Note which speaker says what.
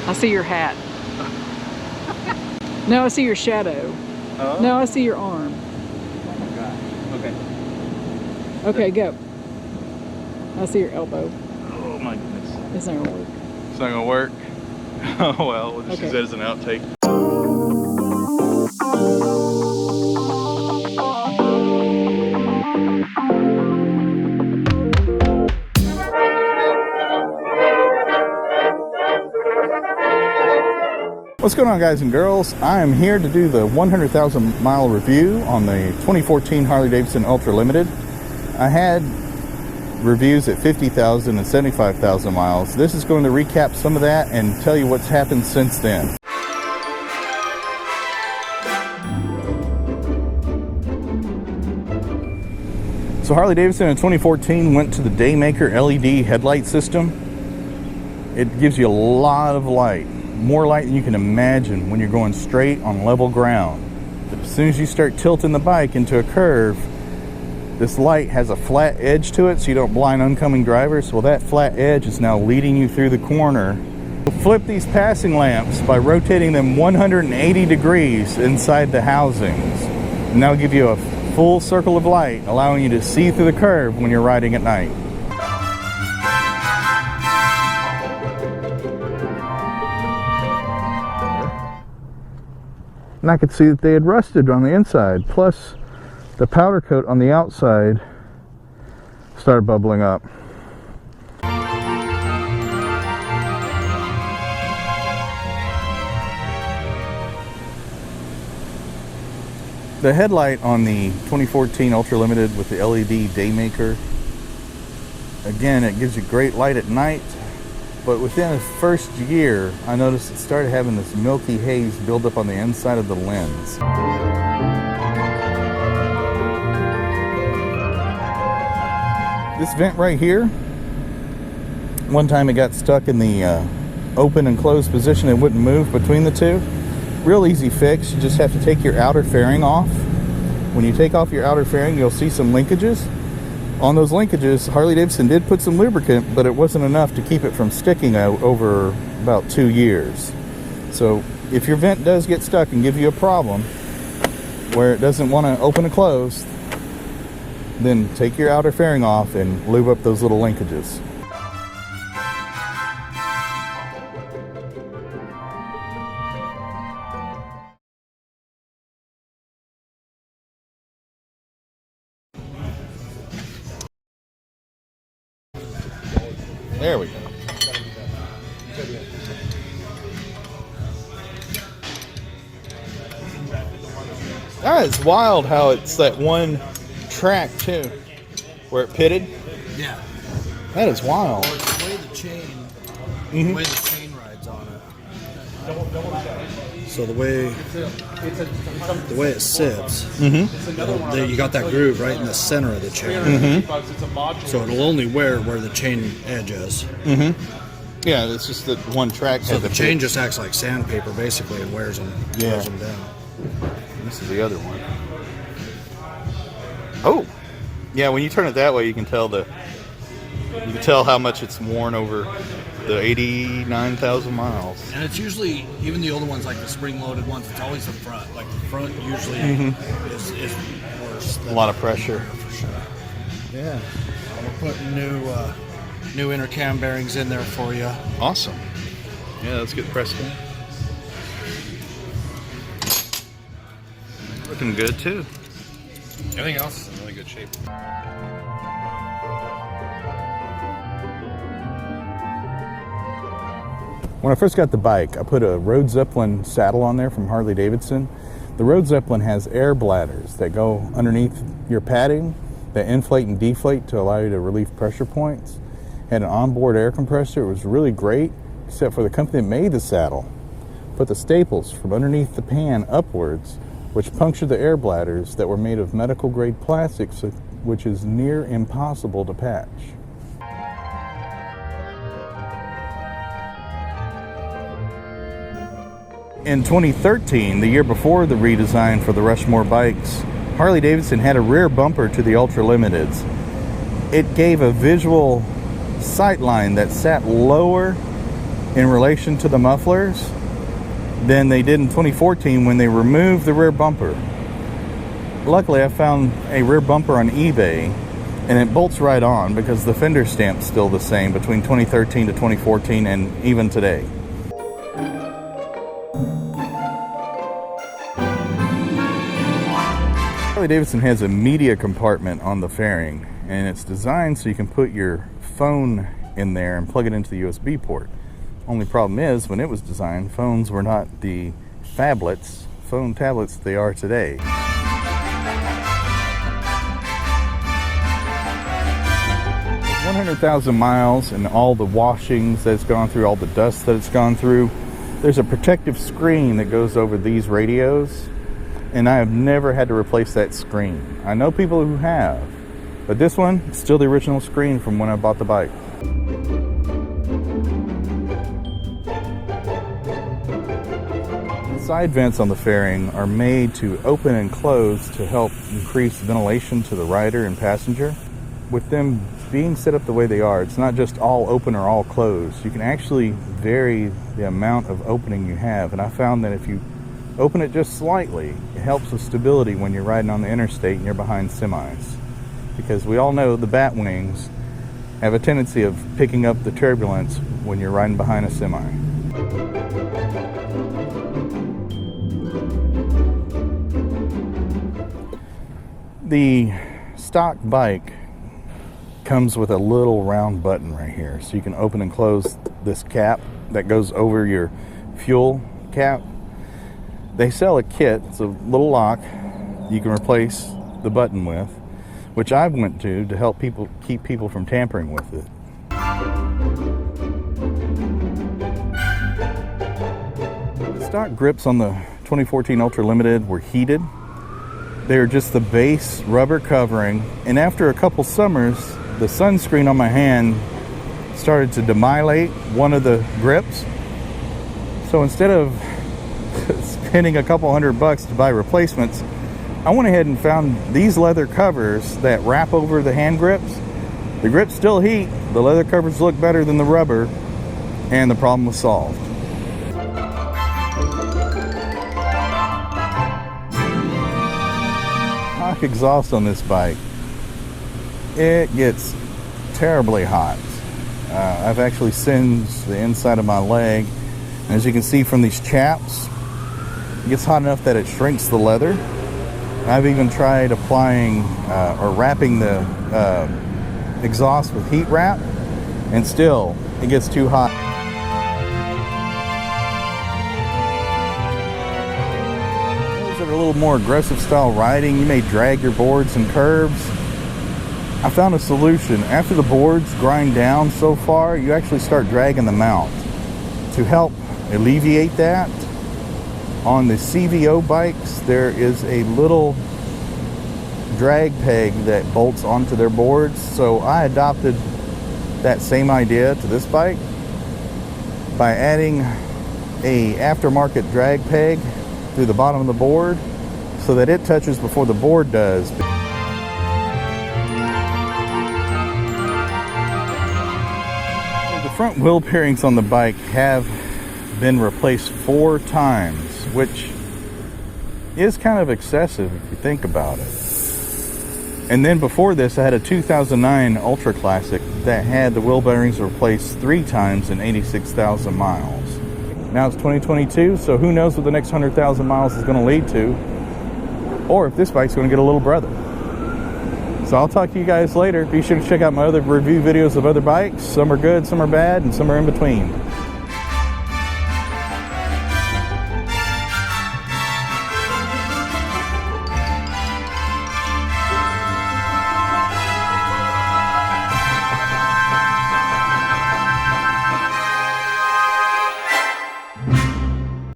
Speaker 1: I see your hat. No, I see your shadow.
Speaker 2: Oh.
Speaker 1: No, I see your arm.
Speaker 2: Oh gosh. Okay.
Speaker 1: Okay, go. I see your elbow.
Speaker 2: Oh my goodness.
Speaker 1: It's not gonna work.
Speaker 2: It's not gonna work. Oh well, we'll just use that as an outtake. What's going on, guys and girls? I am here to do the 100,000 mile review on the 2014 Harley-Davidson Ultra Limited. I had reviews at 50,000 and 75,000 miles. This is going to recap some of that and tell you what's happened since then. So Harley-Davidson in 2014 went to the Daymaker LED headlight system. It gives you a lot of light. More light than you can imagine when you're going straight on level ground. But as soon as you start tilting the bike into a curve, this light has a flat edge to it so you don't blind oncoming drivers. Well, that flat edge is now leading you through the corner. Flip these passing lamps by rotating them 180 degrees inside the housings. And that'll give you a full circle of light, allowing you to see through the curve when you're riding at night. And I could see that they had rusted on the inside, plus the powder coat on the outside started bubbling up. The headlight on the 2014 Ultra Limited with the LED Daymaker, again, it gives you great light at night. But within the first year, I noticed it started having this milky haze build up on the inside of the lens. This vent right here, one time it got stuck in the open and closed position. It wouldn't move between the two. Real easy fix. You just have to take your outer fairing off. When you take off your outer fairing, you'll see some linkages. On those linkages, Harley-Davidson did put some lubricant, but it wasn't enough to keep it from sticking out over about 2 years. So if your vent does get stuck and give you a problem where it doesn't want to open and close, then take your outer fairing off and lube up those little linkages. There we go. That is wild how it's that one track too, where it pitted.
Speaker 3: Yeah.
Speaker 2: That is wild.
Speaker 3: Well, it's the way the chain, the way the chain rides on it. So the way it sits, you got that groove right in the center of the chain. So it'll only wear where the chain edge is.
Speaker 2: Yeah, it's just that one track.
Speaker 3: So the chain just acts like sandpaper basically and wears them down.
Speaker 2: This is the other one. Oh, yeah. When you turn it that way, you can tell how much it's worn over the 89,000 miles.
Speaker 3: And it's usually, even the older ones, like the spring-loaded ones, it's always the front. Like the front usually is worse.
Speaker 2: A lot of pressure.
Speaker 3: For sure. Yeah. We're putting new inner cam bearings in there for you.
Speaker 2: Awesome. Yeah, let's get pressed in. Looking good too.
Speaker 4: Everything else is in really good shape.
Speaker 2: When I first got the bike, I put a Road Zeppelin saddle on there from Harley-Davidson. The Road Zeppelin has air bladders that go underneath your padding that inflate and deflate to allow you to relieve pressure points. Had an onboard air compressor. It was really great, except for the company that made the saddle put the staples from underneath the pan upwards, which punctured the air bladders that were made of medical grade plastics, which is near impossible to patch. In 2013, the year before the redesign for the Rushmore bikes, Harley-Davidson had a rear bumper to the Ultra Limiteds. It gave a visual sight line that sat lower in relation to the mufflers than they did in 2014 when they removed the rear bumper. Luckily, I found a rear bumper on eBay, and it bolts right on because the fender stamp's still the same between 2013 to 2014 and even today. Harley-Davidson has a media compartment on the fairing, and it's designed so you can put your phone in there and plug it into the USB port. Only problem is, when it was designed, phones were not the phone tablets they are today. 100,000 miles and all the washings that it's gone through, all the dust that it's gone through. There's a protective screen that goes over these radios, and I have never had to replace that screen. I know people who have, but this one is still the original screen from when I bought the bike. The side vents on the fairing are made to open and close to help increase ventilation to the rider and passenger. With them being set up the way they are, it's not just all open or all closed. You can actually vary the amount of opening you have, and I found that if you open it just slightly, it helps with stability when you're riding on the interstate and you're behind semis. Because we all know the bat wings have a tendency of picking up the turbulence when you're riding behind a semi. The stock bike comes with a little round button right here, so you can open and close this cap that goes over your fuel cap. They sell a kit, it's a little lock you can replace the button with, which I went to help keep people from tampering with it. The stock grips on the 2014 Ultra Limited were heated. They're just the base rubber covering, and after a couple summers, the sunscreen on my hand started to demylate one of the grips. So instead of spending a couple $100 to buy replacements, I went ahead and found these leather covers that wrap over the hand grips. The grips still heat, the leather covers look better than the rubber, and the problem was solved. Stock exhaust on this bike, it gets terribly hot. I've actually singed the inside of my leg. And as you can see from these chaps, it gets hot enough that it shrinks the leather. I've even tried applying or wrapping the exhaust with heat wrap, and still it gets too hot. Those that are a little more aggressive style riding, you may drag your boards and curbs. I found a solution. After the boards grind down so far, you actually start dragging the mount. To help alleviate that, on the CVO bikes, there is a little drag peg that bolts onto their boards. So I adopted that same idea to this bike by adding a aftermarket drag peg through the bottom of the board so that it touches before the board does. The front wheel bearings on the bike have been replaced 4 times, which is kind of excessive if you think about it. And then before this, I had a 2009 Ultra Classic that had the wheel bearings replaced 3 times in 86,000 miles. Now it's 2022, so who knows what the next 100,000 miles is going to lead to, or if this bike's going to get a little brother. So I'll talk to you guys later. Be sure to check out my other review videos of other bikes. Some are good, some are bad, and some are in between.